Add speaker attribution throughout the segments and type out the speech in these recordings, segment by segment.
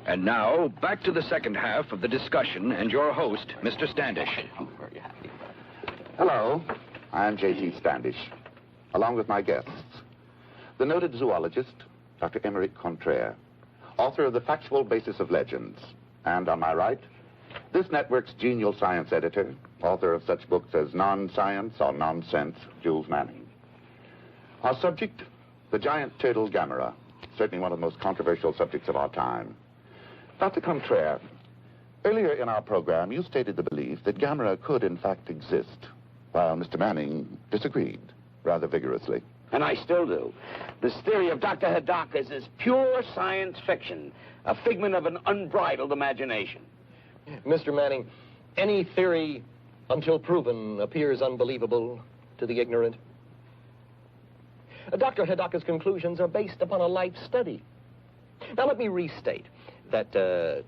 Speaker 1: And now, back to the second half of the discussion and your host, Mr. Standish.
Speaker 2: I'm very happy.
Speaker 3: Hello, I'm J.T. Standish, along with my guests, the noted zoologist, Dr. Emmerich Contrare, author of The Factual Basis of Legends, and on my right, this network's genial science editor, author of such books as Non-Science or Nonsense, Jules Manning. Our subject, the giant turtle Gamera, certainly one of the most controversial subjects of our time. Dr. Contrare, earlier in our program, you stated the belief that Gamera could, in fact, exist, while Mr. Manning disagreed rather vigorously.
Speaker 2: And I still do. This theory of Dr. Hidaka's is pure science fiction, a figment of an unbridled imagination.
Speaker 4: Mr. Manning, any theory, until proven, appears unbelievable to the ignorant. Dr. Hidaka's conclusions are based upon a life study. Now, let me restate that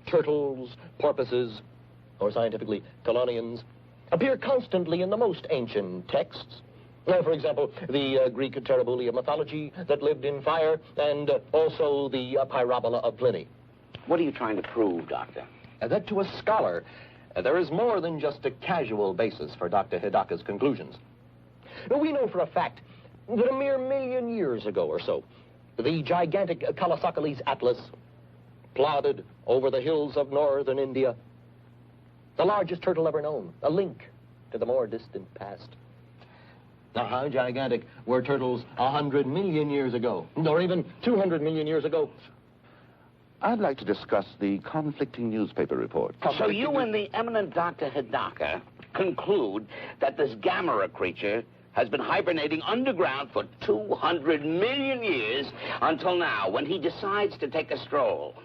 Speaker 4: turtles, porpoises, or scientifically, chelonians, appear constantly in the most ancient texts. For example, the Greek Terebuli mythology that lived in fire, and also the Pyrobola of Pliny.
Speaker 2: What are you trying to prove, Doctor?
Speaker 4: That to a scholar, there is more than just a casual basis for Dr. Hidaka's conclusions. We know for a fact that a mere 1,000,000 years ago or so, the gigantic Colossocales Atlas plodded over the hills of northern India, the largest turtle ever known, a link to the more distant past. Now, how gigantic were turtles 100 million years ago, or even 200 million years ago?
Speaker 3: I'd like to discuss the conflicting newspaper report.
Speaker 2: So you and the eminent Dr. Hidaka conclude that this Gamera creature has been hibernating underground for 200 million years until now, when he decides to take a stroll.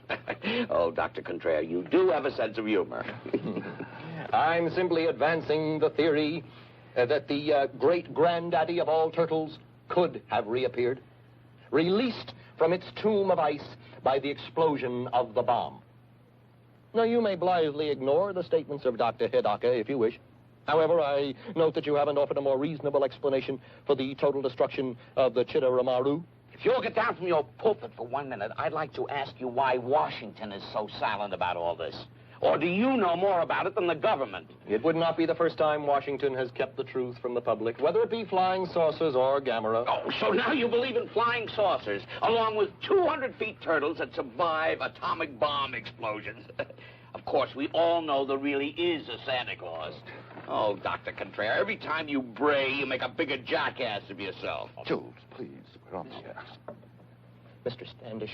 Speaker 2: Oh, Dr. Contrare, you do have a sense of humor.
Speaker 4: I'm simply advancing the theory that the great-granddaddy of all turtles could have reappeared, released from its tomb of ice by the explosion of the bomb. Now, you may blithely ignore the statements of Dr. Hidaka if you wish. However, I note that you haven't offered a more reasonable explanation for the total destruction of the Chitteramaru.
Speaker 2: If you'll get down from your pulpit for 1 minute, I'd like to ask you why Washington is so silent about all this. Or do you know more about it than the government?
Speaker 4: It would not be the first time Washington has kept the truth from the public, whether it be flying saucers or Gamera.
Speaker 2: Oh, so now you believe in flying saucers, along with 200-feet turtles that survive atomic bomb explosions. Of course, we all know there really is a Santa Claus. Oh, Dr. Contrare, every time you bray, you make a bigger jackass of yourself.
Speaker 3: Jules, please, we're on the air.
Speaker 4: Mr. Standish,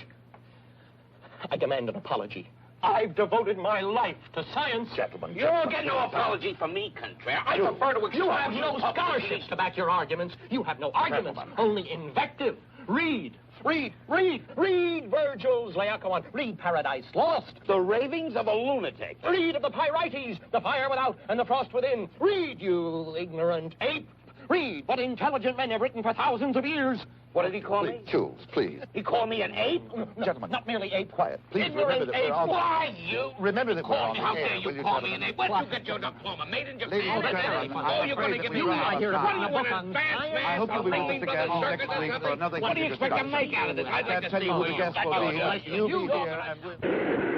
Speaker 4: I demand an apology. I've devoted my life to science.
Speaker 3: Gentlemen,
Speaker 2: You'll get no apology from me, Contrare. I prefer to
Speaker 4: You have no scholarships to back your arguments. You have no arguments, only invective. Read Virgil's Laocoon. Read Paradise Lost.
Speaker 2: The ravings of a lunatic.
Speaker 4: Read of the Pyrites, the fire without and the frost within. Read, you ignorant ape. Read what intelligent men have written for thousands of years.
Speaker 2: What did he call me?
Speaker 3: Jules, please.
Speaker 2: He called me an ape?
Speaker 3: Gentlemen.
Speaker 4: Not merely ape.
Speaker 3: Quiet. Please
Speaker 4: Ignorant
Speaker 3: remember that
Speaker 4: ape.
Speaker 3: we're on...
Speaker 2: Why, you?
Speaker 3: Remember that we're
Speaker 2: Call
Speaker 3: on
Speaker 2: me.
Speaker 3: the
Speaker 2: How
Speaker 3: air,
Speaker 2: dare
Speaker 3: will
Speaker 2: you
Speaker 3: you,
Speaker 2: call me
Speaker 3: gentlemen?
Speaker 2: an ape? Where'd you get your diploma? Made in Japan?
Speaker 3: Ladies and gentlemen,
Speaker 2: Oh, you're going to give me
Speaker 3: I
Speaker 2: what? You're
Speaker 3: hope
Speaker 2: an advanced man.
Speaker 3: I hope you'll be with us again next week for another...
Speaker 2: What do you expect to make out of this? I'd like to
Speaker 3: tell
Speaker 2: see
Speaker 3: you who the
Speaker 2: you.
Speaker 3: guest will be. You'll be here and...